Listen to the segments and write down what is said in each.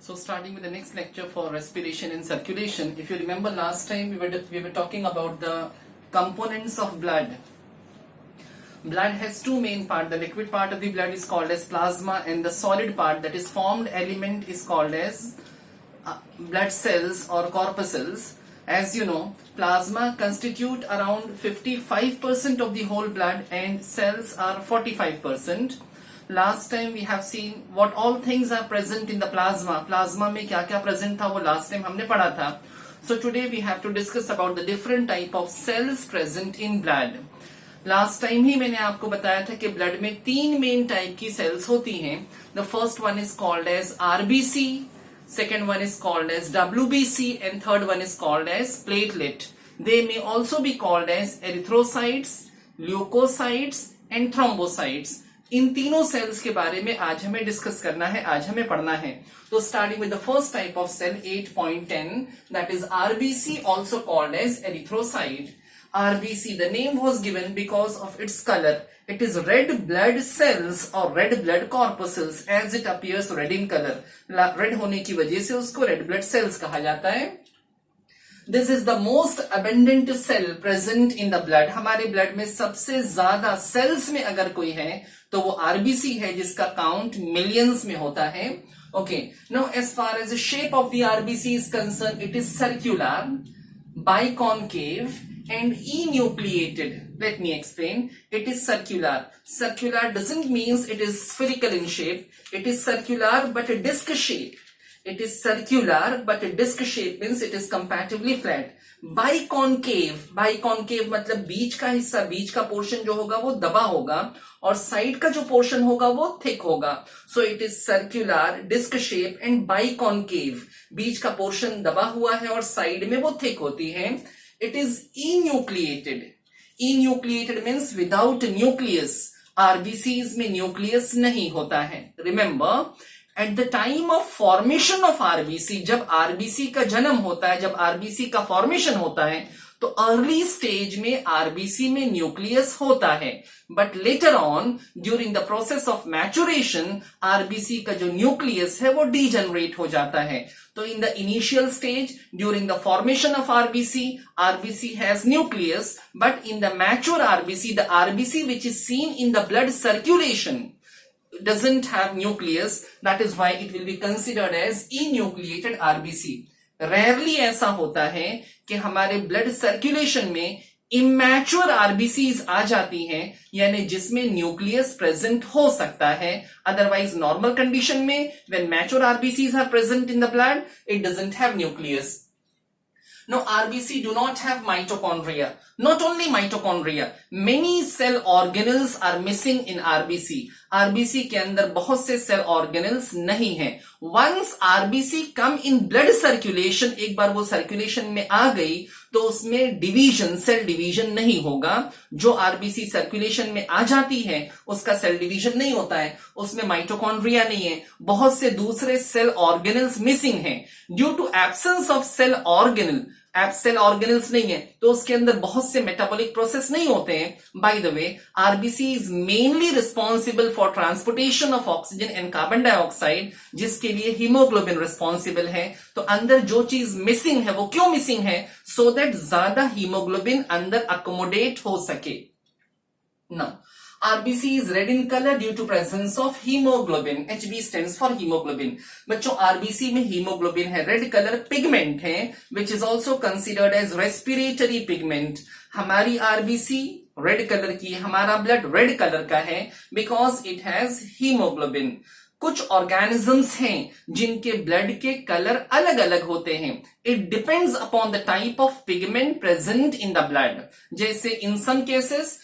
So starting with the next lecture for respiration and circulation, if you remember last time we were talking about the components of blood. Blood has two main parts. The liquid part of the blood is called as plasma, and the solid part, that is formed element, is called as blood cells or corpuscles. As you know, plasma constitute around 55% of the whole blood and cells are 45%. Last time we have seen what all things are present in the plasma. Plasma में क्या क्या present था वो last time हमने पढ़ा था. So today we have to discuss about the different type of cells present in blood. Last time ही मैंने आपको बताया था कि ब्लड में तीन मेन टाइप की सेल्स होती हैं. The first one is called as RBC, second one is called as WBC and third one is called as platelet. They may also be called as erythrocytes, leucocytes and thrombocytes. इन तीनों cells के बारे में आज हमें discuss करना है, आज हमें पढ़ना है. तो starting with the first type of cell 8.10, that is RBC, also called as erythrocyte. RBC, the name was given because of its color. It is red blood cells or red blood corpuscles as it appears red in color. Red होने की वजह से उसको red blood cells कहा जाता है. This is the most abundant cell present in the blood. हमारे blood में सबसे ज्यादा cells में अगर कोई है तो वो RBC है, जिसका count millions में होता है. Okay. Now as far as the shape of the RBC is concerned, it is circular, biconcave and enucleated. Let me explain. It is circular. Circular doesn't mean it is spherical in shape. It is circular but a disc shape. It is circular but a disc shape means it is comparatively flat. Biconcave. Biconcave मतलब बीच का हिस्सा, बीच का portion जो होगा वो दबा होगा और साइड का जो पोर्शन होगा वो थिक होगा. So it is circular, disc shape and biconcave. बीच का पोर्शन दबा हुआ है और साइड में वो थिक होती है. It is enucleated. Enucleated means without nucleus. RBCs में nucleus नहीं होता है. Remember, at the time of formation of RBC, जब RBC का जन्म होता है, जब RBC का formation होता है, तो अर्ली स्टेज में आरबीसी में न्यूक्लियस होता है. But later on during the process of maturation RBC का जो न्यूक्लियस है वो डीजनरेट हो जाता है. तो in the initial stage during the formation of RBC has nucleus, but in the mature RBC, the RBC which is seen in the blood circulation doesn't have nucleus. That is why it will be considered as enucleated RBC. Rarely ऐसा होता है कि हमारे blood circulation में immature RBCs आ जाती हैं, यानी जिसमें न्यूक्लियस प्रेजेंट हो सकता है. अदरवाइज नॉर्मल कंडीशन में when mature RBCs are present in the blood, it doesn't have nucleus. Now RBC do not have mitochondria. Not only mitochondria, many cell organelles are missing in RBC. RBC के अंदर बहुत से cell organelles नहीं हैं. Once RBC come in blood circulation, एक बार वो circulation में आ गई तो उसमें division, cell division नहीं होगा. जो RBC circulation में आ जाती है उसका cell division नहीं होता है, उसमें mitochondria नहीं है, बहुत से दूसरे cell organelles missing हैं. Due to absence of cell organelle, cell organelles नहीं है तो उसके अंदर बहुत से मेटाबॉलिक प्रोसेस नहीं होते हैं. By the way, RBC is mainly responsible for transportation of oxygen and carbon dioxide, जिसके लिए हीमोग्लोबिन रिस्पॉन्सिबल है. तो अंदर जो चीज मिसिंग है वो क्यों मिसिंग है? सो दैट ज्यादा हीमोग्लोबिन अंदर अकोमोडेट हो सके. Now RBC is red in color due to presence of hemoglobin. HB stands for hemoglobin. बच्चों RBC में hemoglobin है, red color pigment है, which is also considered as respiratory pigment. हमारी RBC red color की, हमारा blood red color का है because it has hemoglobin. कुछ ऑर्गेनिजम्स हैं जिनके ब्लड के कलर अलग अलग होते हैं. It depends upon the type of pigment present in the blood. जैसे in some cases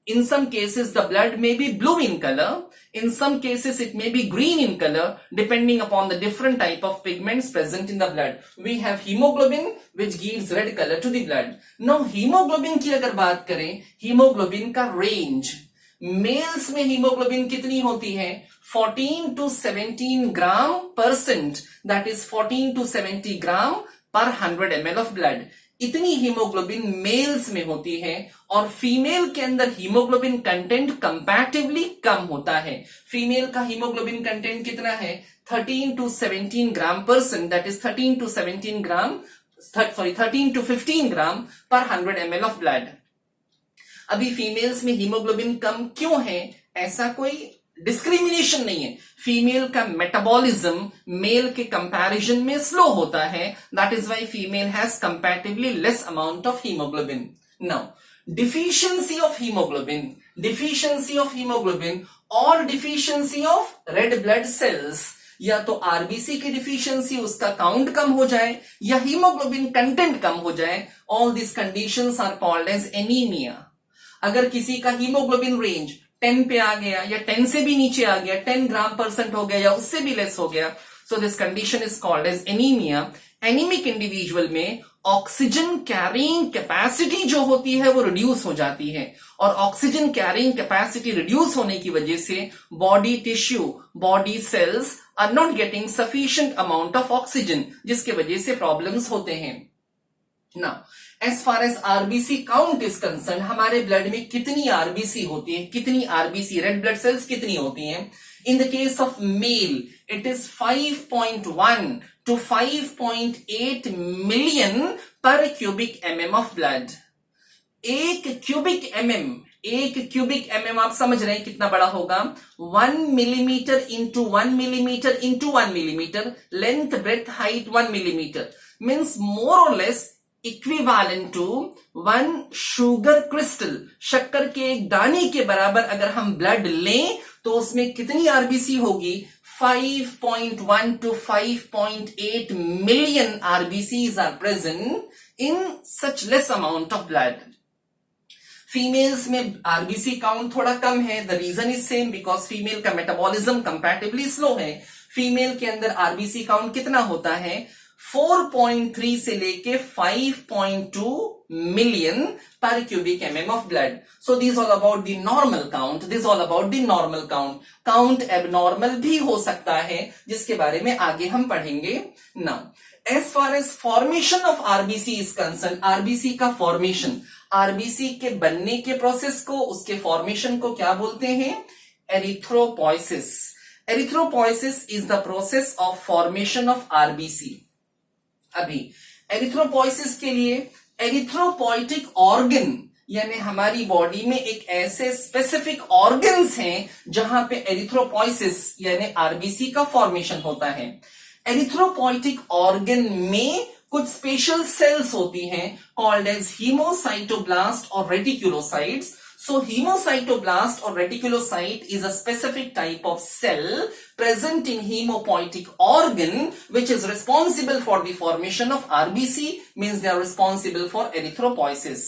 in some cases the blood may be blue in color, in some cases it may be green in color, depending upon the different type of pigments present in the blood. We have hemoglobin which gives red color to the blood. Now hemoglobin की अगर बात करें, hemoglobin का range, mails में haemoglobin कितनी होती है? 14 to 17 gram %, that is 14 to 70 gram per 100 ml of blood. इतनी हीमोग्लोबिन मेल्स में होती है और फीमेल के अंदर हीमोग्लोबिन कंटेंट कंपैरेटिवली कम होता है। फीमेल का हीमोग्लोबिन कंटेंट कितना है? 13 to 17 gram percent, that is 13 to 15 gram per 100 ml of blood. अभी फीमेल्स में हीमोग्लोबिन कम क्यों है? ऐसा कोई डिस्क्रिमिनेशन नहीं है। फीमेल का मेटाबॉलिज्म मेल के कंपैरिजन में स्लो होता है, that is why female has comparatively less amount of haemoglobin. Now deficiency of haemoglobin और deficiency of red blood cells, या तो आरबीसी की डिफिशियंसी, उसका काउंट कम हो जाए, या हीमोग्लोबिन कंटेंट कम हो जाए, all this conditions are called as anaemia. अगर किसी का हीमोग्लोबिन रेंज 10 पे आ गया या 10 से भी नीचे आ गया, 10 ग्राम परसेंट हो गया या उससे भी लेस हो गया, so this condition is called as anaemia. Anaemic individual में ऑक्सीजन कैरिंग कैपेसिटी जो होती है वो रिड्यूस हो जाती है, और ऑक्सीजन कैरिंग कैपेसिटी रिड्यूस होने की वजह से body tissue, body cells are not getting sufficient amount of oxygen, जिसके वजह से प्रॉब्लम्स होते हैं। Now as far as RBC count is concern, हमारे ब्लड में कितनी आरबीसी होती है, कितनी आरबीसी रेड ब्लड सेल्स कितनी होती हैं? In the case of male it is 5.1 to 5.8 million per cubic mm of blood. एक क्यूबिक एमएम आप समझ रहे हैं कितना बड़ा होगा? 1 millimetre into 1 millimetre into 1 millimetre, length breadth height 1 millimetre, means more और less equivalent to 1 sugar crystal. शक्कर के एक दाने के बराबर अगर हम ब्लड लें तो उसमें कितनी आरबीसी होगी? 5.1 to 5.8 million RBCs are present in such less amount of blood. Females में आरबीसी काउंट थोड़ा कम है, the reason is same, because female का मेटाबॉलिज्म कंपैरेटिवली स्लो है। फीमेल के अंदर आरबीसी काउंट कितना होता है? 4.3 से लेके 5.2 million per cubic mm of blood. So this all about the normal count. Count abnormal भी हो सकता है, जिसके बारे में आगे हम पढ़ेंगे। Now as far as formation of RBC is concern, RBC का फॉर्मेशन, आरबीसी के बनने के प्रोसेस को, उसके फॉर्मेशन को क्या बोलते हैं? Erythropoiesis. Erythropoiesis is the process of formation of RBC. अभी एरिथ्रोपोइसिस के लिए एरिथ्रोपोइटिक ऑर्गन, यानी हमारी बॉडी में एक ऐसे स्पेसिफिक ऑर्गन्स हैं जहां पे एरिथ्रोपोइसिस यानी आरबीसी का फॉर्मेशन होता है। एरिथ्रोपोइटिक ऑर्गन में कुछ स्पेशल सेल्स होती हैं कॉल्ड एज हीमोसाइटोब्लास्ट और reticulocytes. So hemocytoblast or reticulocyte is a specific type of cell present in hemopoietic organ which is responsible for the formation of RBC, means they are responsible for erythropoiesis.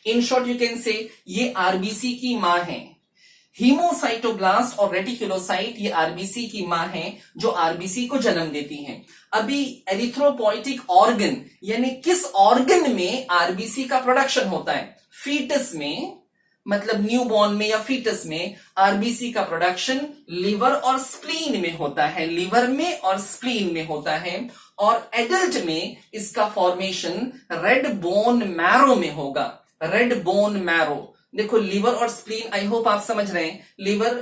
In short you can say ये RBC की माँ है। हीमोसाइटोब्लास्ट और reticulocyte ये RBC की माँ हैं जो आरबीसी को जन्म देती हैं। अभी एरिथ्रोपोइटिक ऑर्गन यानी किस ऑर्गन में आरबीसी का प्रोडक्शन होता है? फीटस में, मतलब न्यूबॉर्न में या फीटस में आरबीसी का प्रोडक्शन लिवर और स्प्लीन में होता है, लिवर में और स्प्लीन में होता है। और एडल्ट में इसका फॉर्मेशन रेड बोन मैरो में होगा। रेड बोन मैरो, देखो लिवर और स्प्लीन, आई होप आप समझ रहे हैं। लिवर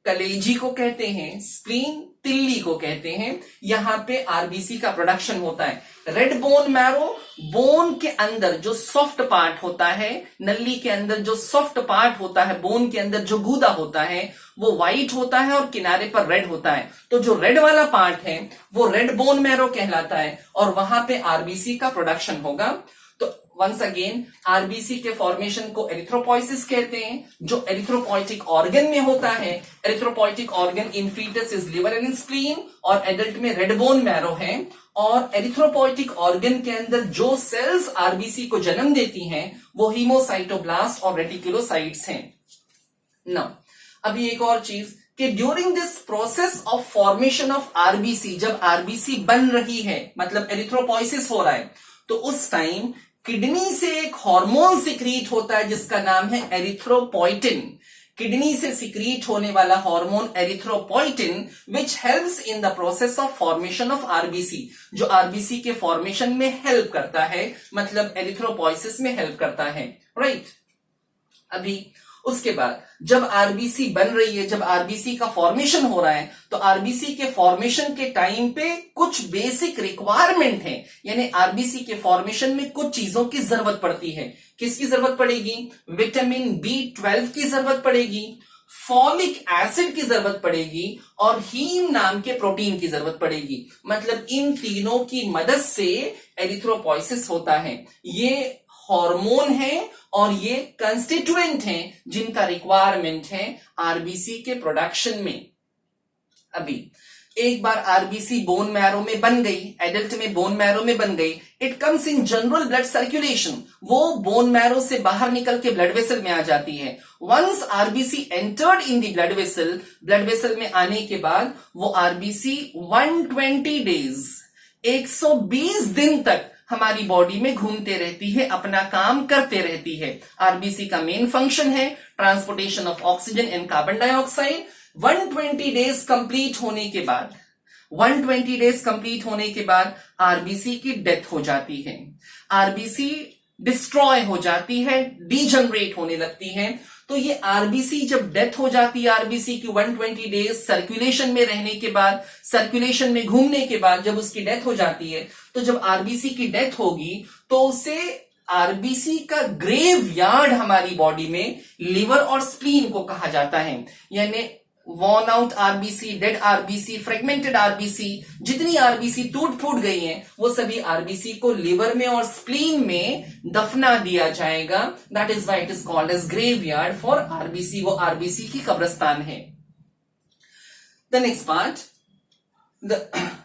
कलेजी को कहते हैं, स्प्लीन तिल्ली को कहते हैं। यहां पे आरबीसी का प्रोडक्शन होता है। रेड बोन मैरो, बोन के अंदर जो सॉफ्ट पार्ट होता है, नली के अंदर जो सॉफ्ट पार्ट होता है, बोन के अंदर जो गूदा होता है वो व्हाइट होता है और किनारे पर रेड होता है। तो जो रेड वाला पार्ट है वो रेड बोन मैरो कहलाता है और वहां पे आरबीसी का प्रोडक्शन होगा। तो वंस अगेन आरबीसी के फॉर्मेशन को एरिथ्रोपोइसिस कहते हैं, जो एरिथ्रोपोइटिक ऑर्गन में होता है। Erythropoietic organ in foetus is liver and spleen और एडल्ट में रेड बोन मैरो है। और एरिथ्रोपोइटिक ऑर्गन के अंदर जो सेल्स आरबीसी को जन्म देती हैं वो हीमोसाइटोब्लास्ट और रेटिकुलोसाइट्स हैं। नाउ अभी एक और चीज कि during this process of formation of RBC, जब आरबीसी बन रही है मतलब एरिथ्रोपोइसिस हो रहा है, तो उस टाइम किडनी से एक हार्मोन सिक्रीट होता है जिसका नाम है एरिथ्रोपोइटिन। किडनी से सिक्रीट होने वाला hormone erythropoietin which helps in the process of formation of RBC, जो आरबीसी के फॉर्मेशन में हेल्प करता है, मतलब एरिथ्रोपोइसिस में हेल्प करता है, राइट। अभी उसके बाद जब आरबीसी बन रही है, जब आरबीसी का फॉर्मेशन हो रहा है, तो आरबीसी के फॉर्मेशन के टाइम पे कुछ बेसिक रिक्वायरमेंट है, यानी आरबीसी के फॉर्मेशन में कुछ चीजों की जरूरत पड़ती है। किसकी जरूरत पड़ेगी? विटामिन B12 की जरूरत पड़ेगी, फॉलिक एसिड की जरूरत पड़ेगी और हीम नाम के प्रोटीन की जरूरत पड़ेगी। मतलब इन तीनों की मदद से एरिथ्रोपोइसिस होता है। ये हार्मोन है और ये कंस्टिट्यूएंट हैं जिनका रिक्वायरमेंट है आरबीसी के प्रोडक्शन में। अभी एक बार आरबीसी बोन मैरो में बन गई, एडल्ट में बोन मैरो में बन गई, it comes in general blood circulation, वो बोन मैरो से बाहर निकल के ब्लड वेसल में आ जाती है। Once RBC entered in the blood vessel में आने के बाद वो आरबीसी 120 डेज 120 दिन तक हमारी बॉडी में घूमते रहती है, अपना काम करते रहती है। आरबीसी का मेन फंक्शन है transportation of oxygen and carbon dioxide. 120 days complete होने के बाद 120 डेज कंप्लीट होने के बाद आरबीसी की डेथ हो जाती है, आरबीसी डिस्ट्रॉय हो जाती है, डीजनरेट होने लगती है। तो ये आरबीसी जब डेथ हो जाती है, आरबीसी की 120 डेज सर्कुलेशन में रहने के बाद, सर्कुलेशन में घूमने के बाद जब उसकी डेथ हो जाती है, तो जब आरबीसी की डेथ होगी तो उसे आरबीसी का ग्रेव यार्ड हमारी बॉडी में लिवर और स्प्लीन को कहा जाता है। यानी worn out RBC, dead RBC, fragmented RBC, जितनी आरबीसी टूट फूट गई हैं, वो सभी आरबीसी को लिवर में और स्प्लीन में दफना दिया जाएगा। That is why it is called as graveyard for RBC, वो आरबीसी की कब्रिस्तान है। The next part,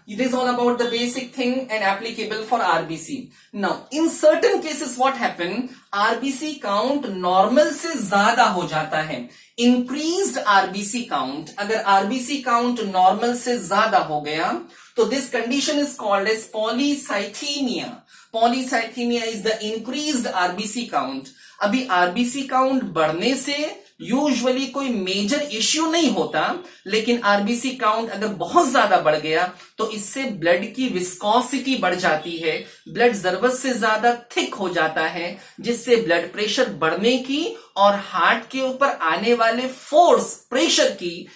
it is all about the basic thing and applicable for RBC. Now, in certain cases what happen, RBC count normal से ज्यादा हो जाता है। Increased RBC count, अगर RBC count normal से ज्यादा हो गया तो this condition is called as polycythemia. Polycythemia is the increased RBC count. अभी RBC count बढ़ने से यूजुअली कोई मेजर इश्यू नहीं होता, लेकिन आरबीसी काउंट अगर बहुत ज्यादा बढ़ गया तो इससे ब्लड की विस्कोसिटी बढ़ जाती है, ब्लड जरूरत से ज्यादा थिक हो जाता है, जिससे ब्लड प्रेशर बढ़ने की और हार्ट के ऊपर आने वाले फोर्स प्रेशर की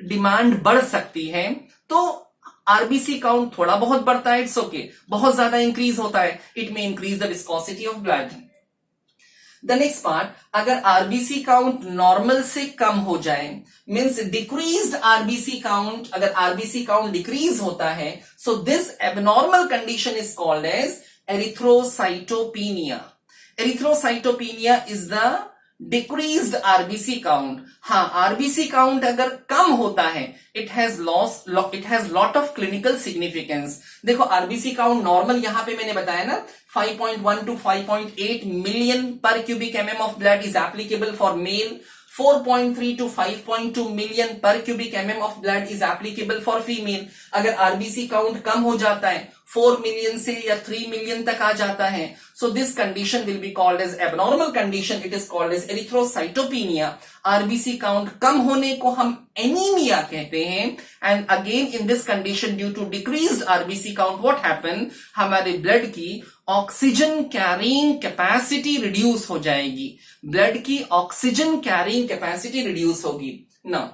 डिमांड बढ़ सकती है। तो आरबीसी काउंट थोड़ा बहुत बढ़ता है, इट्स ओके, बहुत ज्यादा इंक्रीज होता है, इट में increase the viscosity of blood. The next part, अगर आरबीसी काउंट नॉर्मल से कम हो जाए, मींस डिक्रीज्ड आरबीसी काउंट, अगर आरबीसी काउंट डिक्रीज होता है, so this abnormal condition is called as erythrocytopenia. Erythrocytopenia is the decreased RBC count. हाँ, RBC count अगर कम होता है, it has lot of clinical significance. देखो आरबीसी काउंट नॉर्मल, यहां पे मैंने बताया ना 5.1 to 5.8 million per cubic mm of blood is applicable for male, 4.3 to 5.2 million per cubic mm of blood is applicable for female. अगर RBC count कम हो जाता है, 4 मिलियन से या 3 मिलियन तक आ जाता है, so this condition will be called as abnormal condition, it is called as erythrocytopenia. RBC count कम होने को हम एनीमिया कहते हैं। And again in this condition due to decreased RBC count what happen, हमारे ब्लड की ऑक्सीजन कैरिंग कैपेसिटी रिड्यूस हो जाएगी, ब्लड की ऑक्सीजन कैरिंग कैपेसिटी रिड्यूस होगी। Now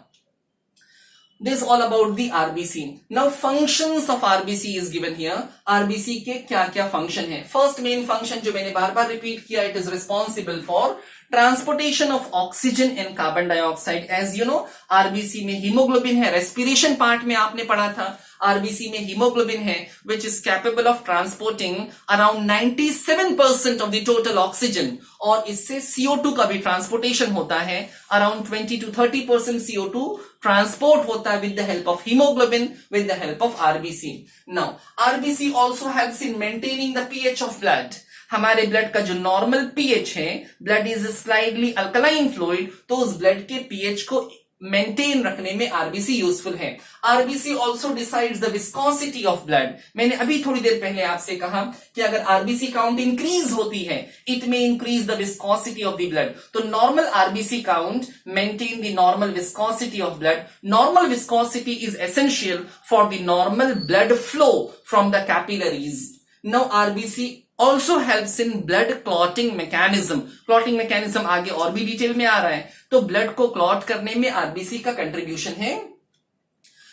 this all about the RBC. Now functions of RBC is given here. RBC के क्या क्या function है? फर्स्ट मेन फंक्शन जो मैंने बार बार रिपीट किया, it is responsible for transportation of oxygen and carbon dioxide. As you know, RBC में हीमोग्लोबिन है, रेस्पिरेशन पार्ट में आपने पढ़ा था, आरबीसी में हीमोग्लोबिन है which is capable of transporting around 97% of the total oxygen, और इससे CO2 का भी ट्रांसपोर्टेशन होता है, अराउंड 20 to 30% CO2 ट्रांसपोर्ट होता है with the help of haemoglobin, with the help of RBC. Now RBC also helps in maintaining the pH of blood. हमारे blood का जो नॉर्मल पीएच है, blood is slightly alkaline fluid, तो उस blood के pH को मेंटेन रखने में आरबीसी यूजफुल है। RBC also decides the viscosity of blood. मैंने अभी थोड़ी देर पहले आपसे कहा कि अगर आरबीसी काउंट इंक्रीज होती है, इट में increase the viscosity of the blood. तो normal RBC count maintain the normal viscosity of blood. Normal viscosity is essential for the normal blood flow from the capillaries. Now RBC also helps in blood clotting mechanism. Clotting mechanism आगे और भी detail में आ रहा है, तो blood को clot करने में आरबीसी का कंट्रीब्यूशन है।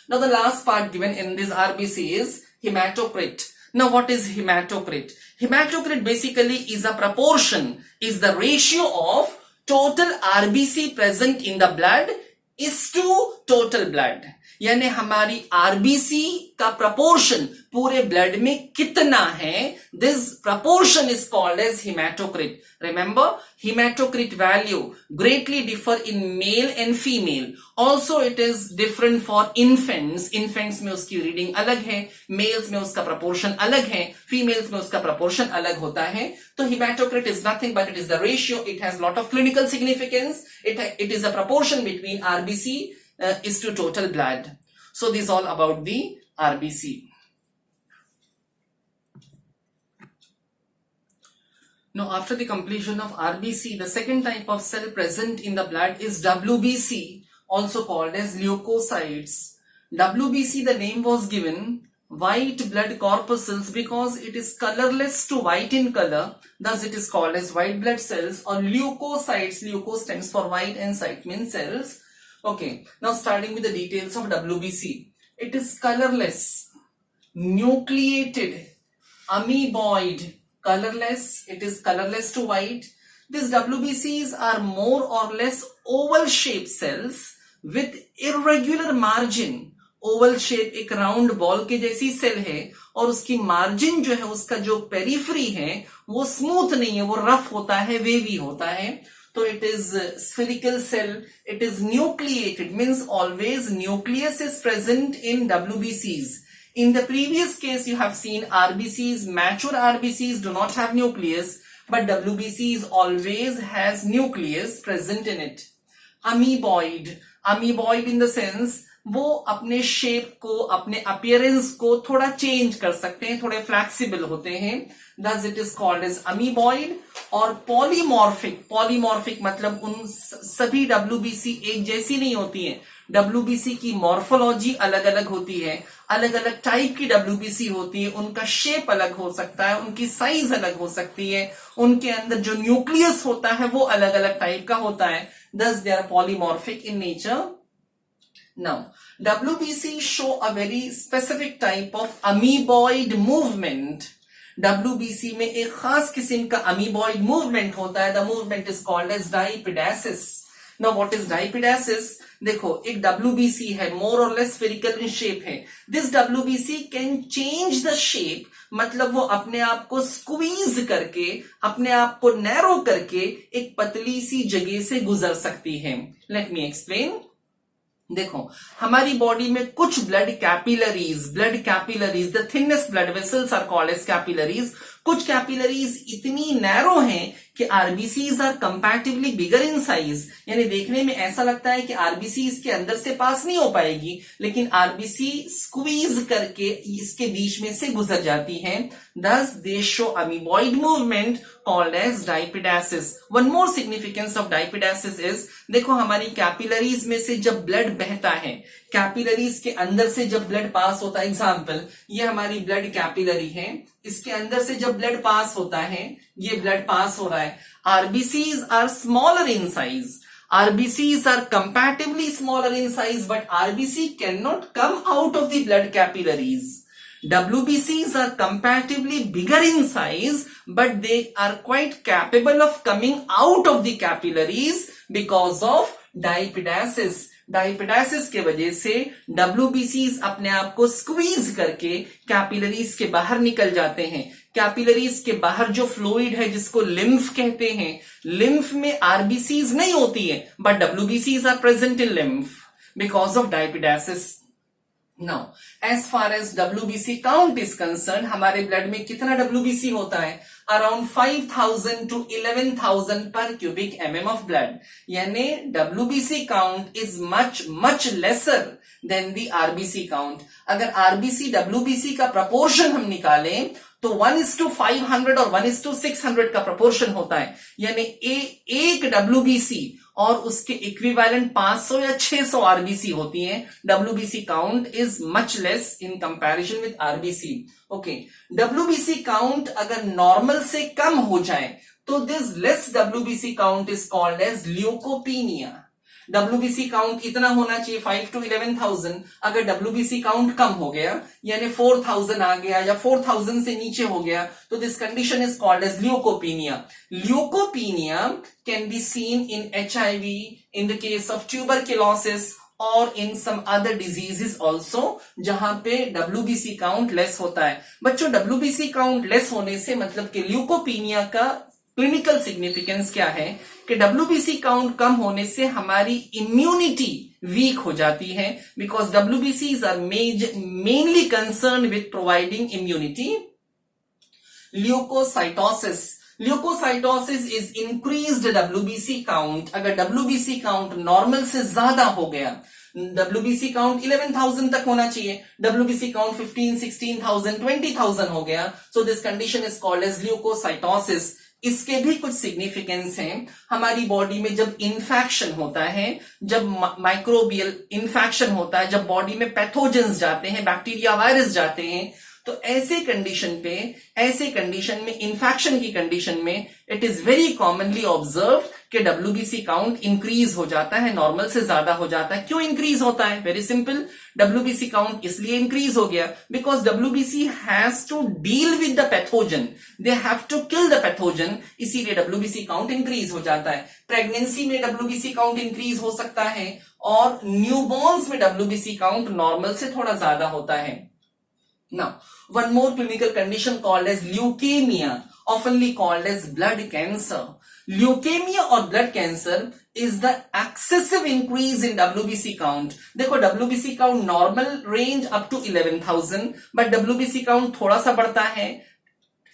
Now the last part given in this RBC is hematocrit. Now what is hematocrit? Hematocrit basically is a proportion, is the ratio of total RBC present in the blood is to total blood. यानी हमारी RBC का proportion पूरे blood में कितना है, this proportion is called as haematocrit. Remember, haematocrit value greatly differ in male and female. Also it is different for infants. Infants में उसकी reading अलग है, मेल्स में उसका प्रपोर्शन अलग है, फीमेल्स में उसका प्रपोर्शन अलग होता है। तो haematocrit is nothing but it is the ratio. It has lot of clinical significance. It is a proportion between RBC is to total blood. So this is all about the RBC. Now after the completion of RBC, the second type of cell present in the blood is WBC, also called as leukocytes. WBC, the name was given white blood corpuscles because it is colorless to white in color, thus it is called as white blood cells or leukocytes. Leuko stands for white and cyte means cells. Okay, now starting with the details of WBC. It is colorless, nucleated, amoeboid, colorless. It is colorless to white. These WBCs are more or less oval shaped cells with irregular margin. Oval shape एक round ball के जैसी cell है और उसकी margin जो है, उसका जो पेरिफेरी है वो स्मूथ नहीं है, वो रफ होता है, वेवी होता है। तो it is spherical cell. It is nucleated, means always nucleus is present in WBCs. In the previous case you have seen RBCs, mature RBCs do not have nucleus, but WBCs always has nucleus present in it. Amoeboid. Amoeboid in the sense वो अपने shape को, अपने appearance को थोड़ा change कर सकते हैं, थोड़े फ्लेक्सिबल होते हैं, thus it is called as amoeboid. और पॉलीमॉर्फिक, पॉलीमॉर्फिक मतलब उन सभी WBC एक जैसी नहीं होती है। WBC की मॉर्फोलॉजी अलग अलग होती है, अलग अलग टाइप की WBC होती है, उनका शेप अलग हो सकता है, उनकी साइज अलग हो सकती है, उनके अंदर जो न्यूक्लियस होता है वो अलग अलग टाइप का होता है, thus they are polymorphic in nature. Now, WBC show a very specific type of amoeboid movement. WBC में एक खास किस्म का amoeboid movement होता है. The movement is called as dipedasis. Now, what is dipedasis? देखो, एक WBC है, more or less spherical in shape है. This WBC can change the shape, मतलब वो अपने आप को स्क्वीज करके, अपने आप को नैरो करके एक पतली सी जगह से गुजर सकती है. Let me explain. देखो, हमारी बॉडी में कुछ blood capillaries, the thinnest blood vessels are called as capillaries. कुछ कैपिलरीज इतनी नैरो हैं कि RBCs are comparatively bigger in size, यानी देखने में ऐसा लगता है कि आरबीसी इसके अंदर से पास नहीं हो पाएगी, लेकिन आरबीसी स्क्वीज करके इसके बीच में से गुजर जाती है. Thus they show amoeboid movement called as dipedasis. One more significance of dipedasis is, देखो हमारी कैपिलरीज में से जब ब्लड बहता है, कैपिलरीज के अंदर से जब ब्लड पास होता है, एग्जाम्पल ये हमारी ब्लड कैपिलरी है, इसके अंदर से जब ब्लड पास होता है, ये ब्लड पास हो रहा है, RBCs are smaller in size. RBCs are comparatively smaller in size, but RBC cannot come out of the blood capillaries. WBCs are comparatively bigger in size, but they are quite capable of coming out of the capillaries because of dipedasis. डायपेडासिस के वजह से WBCs अपने आप को squeeze करके capillaries के बाहर निकल जाते हैं. कैपिलरीज के बाहर जो फ्लूइड है जिसको लिम्फ कहते हैं, लिम्फ में RBCs नहीं होती है, but WBCs are present in lymph because of diapedesis. Now, as far as WBC count is concerned, हमारे ब्लड में कितना WBC होता है? Around 5,000 to 11,000 per cubic mm of blood. यानी WBC count is much lesser than the RBC count. अगर RBC WBC का proportion हम निकालें तो 1:500 और 1:600 का proportion होता है. यानी एक WBC और उसके इक्विवेलेंट 500 या 600 आरबीसी होती हैं. WBC count is much less in comparison with RBC. Okay, WBC count अगर नॉर्मल से कम हो जाए तो this less WBC count is called as leukopenia. WBC count इतना होना चाहिए 5 to 11,000. अगर WBC काउंट कम हो गया यानी 4,000 आ गया या 4,000 से नीचे हो गया तो this condition is called as leukopenia. Leukopenia can be seen in HIV, in the case of tuberculosis or in some other diseases also, जहां पे WBC काउंट लेस होता है. बच्चों, WBC काउंट लेस होने से मतलब कि ल्यूकोपीनिया का क्लिनिकल सिग्निफिकेंस क्या है कि WBC काउंट कम होने से हमारी इम्यूनिटी वीक हो जाती है, because WBCs are mainly concern with providing immunity. Leukocytosis. Leukocytosis is increased WBC count. अगर WBC काउंट नॉर्मल से ज्यादा हो गया, WBC काउंट 11,000 तक होना चाहिए, WBC काउंट 15, 16,000, 20,000 हो गया, so this condition is called as leukocytosis. इसके भी कुछ सिग्निफिकेंस हैं. हमारी बॉडी में जब इन्फेक्शन होता है, जब माइक्रोबियल इन्फेक्शन होता है, जब बॉडी में पैथोजेंस जाते हैं, बैक्टीरिया वायरस जाते हैं, तो ऐसे कंडीशन में इन्फेक्शन की कंडीशन में it is very commonly observed कि WBC काउंट इंक्रीज हो जाता है, नॉर्मल से ज्यादा हो जाता है. क्यों इंक्रीज होता है? Very simple. WBC काउंट इसलिए इंक्रीज हो गया because WBC has to deal with the pathogen, they have to kill the pathogen, इसीलिए WBC काउंट इंक्रीज हो जाता है. प्रेगनेंसी में WBC काउंट इंक्रीज हो सकता है और न्यूबॉर्न्स में WBC काउंट नॉर्मल से थोड़ा ज्यादा होता है. Now, one more clinical condition called as leukemia, oftenly called as blood cancer. Leukemia or blood cancer is the excessive increase in WBC count. देखो, WBC count normal range up to 11,000, but WBC count थोड़ा सा बढ़ता है,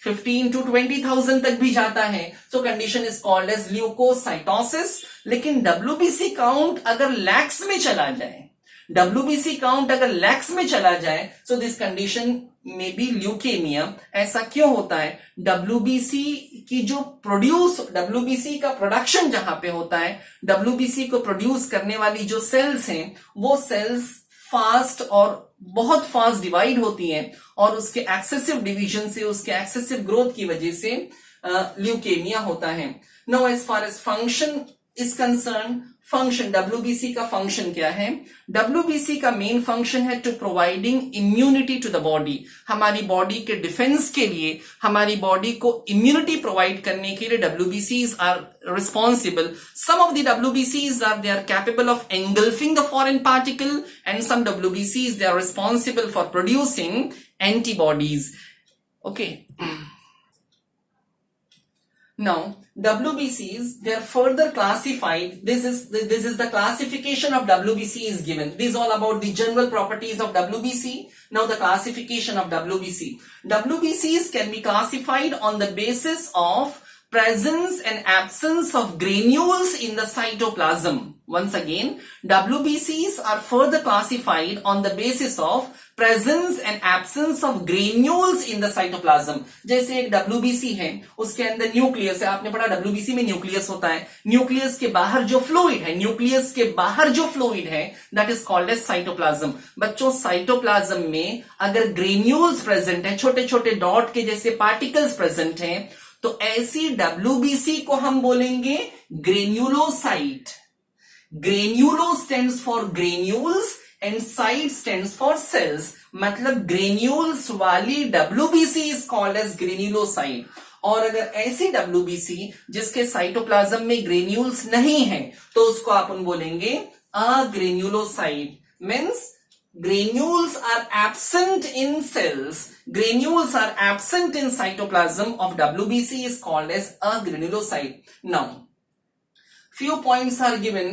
15 to 20,000 तक भी जाता है. So condition is called as leukocytosis. लेकिन WBC count अगर lakhs में चला जाए, WBC काउंट अगर लैक्स में चला जाए, सो दिस कंडीशन में बी ल्यूकेमिया. ऐसा क्यों होता है? WBC का प्रोडक्शन जहां पे होता है, WBC को प्रोड्यूस करने वाली जो सेल्स हैं, वो सेल्स फास्ट और बहुत फास्ट डिवाइड होती हैं और उसके एक्सेसिव डिवीजन से, उसके एक्सेसिव ग्रोथ की वजह से ल्यूकेमिया होता है. Now as far as function is concern, function WBC का फंक्शन क्या है? WBC का मेन फंक्शन है to providing immunity to the body. हमारी बॉडी के डिफेंस के लिए, हमारी बॉडी को इम्यूनिटी प्रोवाइड करने के लिए WBCs are responsible. Some of the WBCs they are capable of engulfing the foreign particle, and some WBCs they are responsible for producing antibodies. Okay. Now, WBCs, they are further classified. This is the classification of WBC is given. This is all about the general properties of WBC. Now, the classification of WBC. WBCs can be classified on the basis of presence and absence of granules in the cytoplasm. Once again, WBCs are further classified on the basis of presence and absence of granules in the cytoplasm. जैसे एक WBC है, उसके अंदर nucleus है. आपने पढ़ा WBC में nucleus होता है. न्यूक्लियस के बाहर जो फ्लूइड है, न्यूक्लियस के बाहर जो फ्लूइड है, that is called as cytoplasm. बच्चों, साइटोप्लाज्म में अगर ग्रेन्यूल्स प्रेजेंट है, छोटे छोटे डॉट के जैसे पार्टिकल्स प्रेजेंट हैं, तो ऐसी WBC को हम बोलेंगे granulocyte. Granulo stands for granules and cyte stands for cells. मतलब ग्रेन्यूल्स वाली WBC is called as granulocyte. और अगर ऐसी WBC जिसके साइटोप्लाज्म में ग्रेन्यूल्स नहीं है, तो उसको अपन बोलेंगे agranulocyte. Means granules are absent in cells. Granules are absent in cytoplasm of WBC is called as a granulocyte. Now, few points are given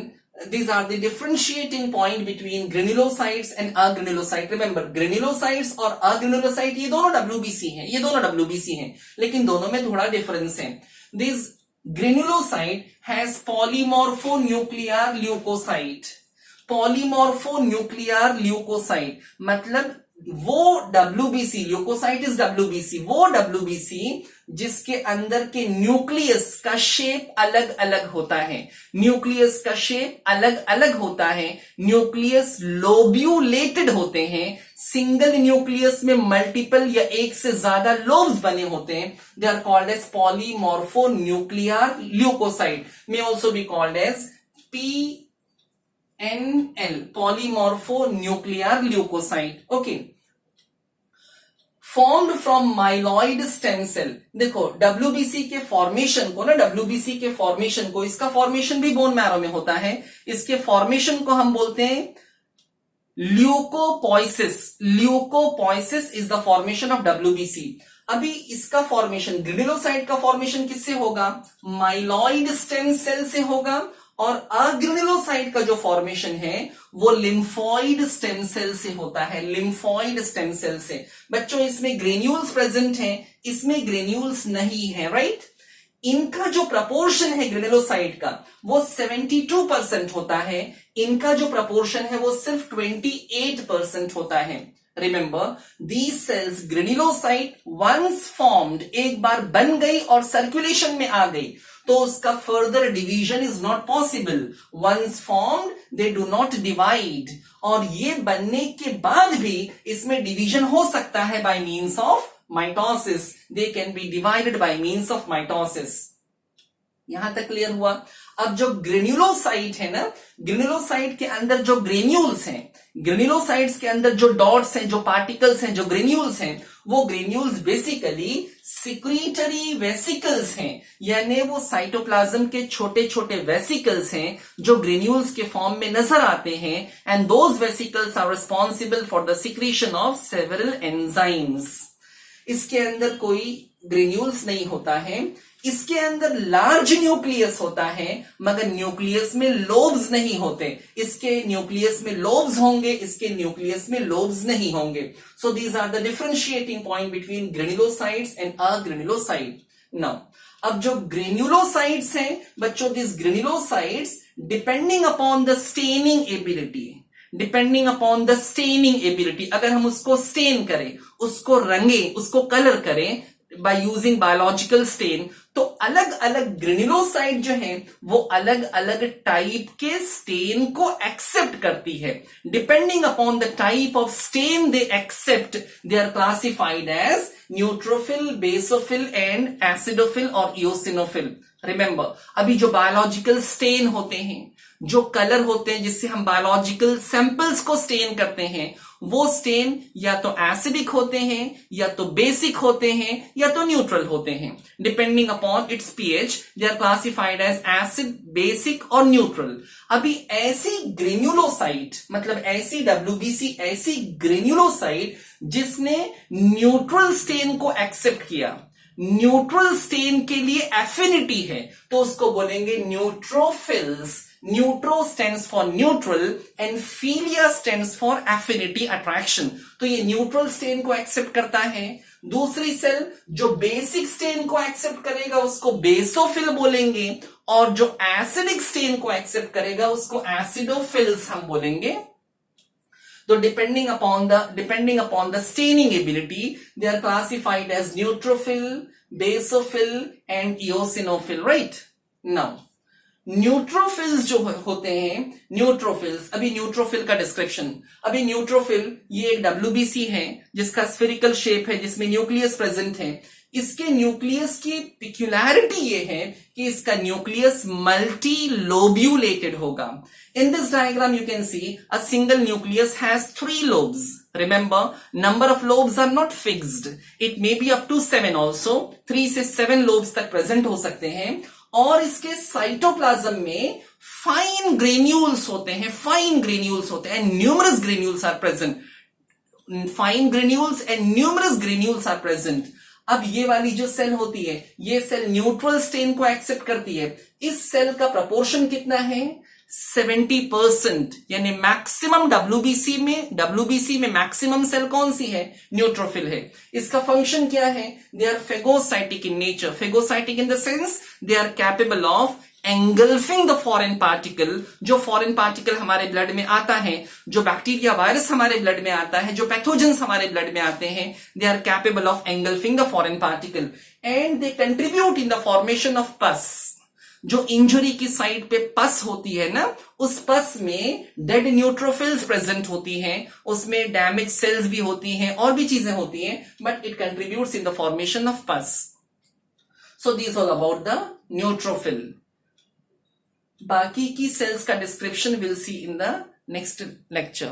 these are the differentiating point between granulocytes and agranulocyte. Remember, granulocytes और agranulocyte ये दोनों WBC हैं, ये दोनों WBC हैं, लेकिन दोनों में थोड़ा डिफरेंस है. This granulocyte has polymorphonuclear leukocyte. Polymorphonuclear leukocyte मतलब वो WBC, ल्यूकोसाइट इज WBC, वो WBC जिसके अंदर के न्यूक्लियस का शेप अलग अलग होता है. न्यूक्लियस का शेप अलग अलग होता है. न्यूक्लियस लोब्यूलेटेड होते हैं. सिंगल न्यूक्लियस में मल्टीपल या एक से ज्यादा लोब्स बने होते हैं. They are called as polymorphonuclear leukocyte, may also be called as PNL, polymorphonuclear leukocyte. Okay. Formed from myeloid stem cell. देखो WBC के फॉर्मेशन को ना, WBC के फॉर्मेशन को, इसका फॉर्मेशन भी बोन मैरो में होता है. इसके फॉर्मेशन को हम बोलते हैं leucopoiesis. Leucopoiesis is the formation of WBC. अभी इसका फॉर्मेशन, ग्रेनुलोसाइट का फॉर्मेशन किससे होगा? माइलॉइड स्टेम सेल से होगा. और अग्रेनुलोसाइट का जो फॉर्मेशन है वो लिम्फॉइड स्टेम सेल से होता है. लिम्फॉइड स्टेम सेल से. बच्चों इसमें ग्रेन्यूल्स प्रेजेंट हैं, इसमें ग्रेन्यूल्स नहीं है, राइट? इनका जो प्रपोर्शन है ग्रेनुलोसाइट का वो 72% होता है. इनका जो प्रपोर्शन है वो सिर्फ 28% होता है. Remember, these cells, granulocyte once formed, एक बार बन गई और सर्कुलेशन में आ गई तो उसका further division is not possible. Once formed they do not divide. और ये बनने के बाद भी इसमें डिवीजन हो सकता है bye means of mitosis. They can be divided by means of mitosis. यहां तक क्लियर हुआ? अब जो ग्रेन्युलोसाइट है ना, ग्रेन्युलोसाइट के अंदर जो ग्रेन्यूल्स हैं, ग्रेन्युलोसाइट्स के अंदर जो डॉट्स हैं, जो पार्टिकल्स हैं, जो ग्रेन्यूल्स हैं, वो ग्रेन्यूल्स बेसिकली सिक्रीटरी वेसिकल्स हैं. यानी वो साइटोप्लाज्म के छोटे छोटे वेसिकल्स हैं जो ग्रेन्यूल्स के फॉर्म में नजर आते हैं. And those vesicles are responsible for the secretion of several enzymes. इसके अंदर कोई ग्रेन्यूल्स नहीं होता है. इसके अंदर लार्ज न्यूक्लियस होता है मगर न्यूक्लियस में लोब्स नहीं होते. इसके न्यूक्लियस में लोब्स होंगे, इसके न्यूक्लियस में लोब्स नहीं होंगे. So these are the differentiating point between granulocytes and agranulocyte. Now अब जो ग्रेन्युलोसाइट्स हैं बच्चों, this granulocytes depending upon the staining ability, depending upon the staining ability, अगर हम उसको स्टेन करें, उसको रंगें, उसको कलर करें बाय यूजिंग बायोलॉजिकल स्टेन, तो अलग अलग ग्रेन्युलोसाइट जो है वो अलग अलग टाइप के स्टेन को एक्सेप्ट करती है. Depending upon the type of stain they accept, they are classified as neutrophil, basophil and acidophil और इओसिनोफिल. रिमेंबर, अभी जो बायोलॉजिकल स्टेन होते हैं, जो कलर होते हैं जिससे हम बायोलॉजिकल सैंपल्स को स्टेन करते हैं, वो स्टेन या तो एसिडिक होते हैं, या तो बेसिक होते हैं, या तो न्यूट्रल होते हैं. Depending upon its pH they are classified as acid, basic और न्यूट्रल. अभी ऐसी ग्रेन्युलोसाइट मतलब ऐसी WBC, ऐसी ग्रेन्युलोसाइट जिसने न्यूट्रल स्टेन को एक्सेप्ट किया, न्यूट्रल स्टेन के लिए एफिनिटी है, तो उसको बोलेंगे neutrophils. Neutro stands for neutral and philia stands for affinity, attraction. तो ये न्यूट्रल स्टेन को एक्सेप्ट करता है. दूसरी सेल जो बेसिक स्टेन को एक्सेप्ट करेगा उसको बेसोफिल बोलेंगे, और जो एसिडिक स्टेन को एक्सेप्ट करेगा उसको एसिडोफिल्स हम बोलेंगे. So depending upon the staining ability, they are classified as neutrophil, basophil and eosinophil, right? Now, neutrophils जो होते हैं, न्यूट्रोफिल्स, अभी न्यूट्रोफिल का डिस्क्रिप्शन. अभी न्यूट्रोफिल ये एक WBC है जिसका स्फेरिकल शेप है, जिसमें न्यूक्लियस प्रेजेंट है. इसके न्यूक्लियस की पिक्यूलैरिटी ये है कि इसका न्यूक्लियस मल्टी लोब्यूलेटेड होगा. In this diagram you can see a single nucleus has 3 lobes. Remember, number of lobes are not fixed. It may be up to 7 also. 3 से 7 lobes तक present हो सकते हैं. और इसके साइटोप्लाज्म में फाइन ग्रेन्यूल्स होते हैं, फाइन ग्रेन्यूल्स होते हैं. Numerous granules are present. Fine granules and numerous granules are present. अब ये वाली जो सेल होती है, ये सेल न्यूट्रल स्टेन को एक्सेप्ट करती है. इस सेल का प्रपोर्शन कितना है? 70%, यानी मैक्सिमम डब्ल्यूबीसी में मैक्सिमम सेल कौन सी है? न्यूट्रोफिल है। इसका फंक्शन क्या है? They are phagocytic in nature. Phagocytic in the sense they are capable of engulfing the foreign particle. जो फॉरेन पार्टिकल हमारे ब्लड में आता है, जो बैक्टीरिया वायरस हमारे ब्लड में आता है, जो पैथोजेंस हमारे ब्लड में आते हैं, they are capable of engulfing the foreign particle and they contribute in the formation of pus. जो इंजरी की साइड पे पस होती है ना, उस पस में डेड न्यूट्रोफिल्स प्रेजेंट होती हैं, उसमें डैमेज सेल्स भी होती हैं और भी चीजें होती हैं, but it contributes in the formation of पस। So this all about the neutrophil. बाकी की सेल्स का description will see in the next lecture.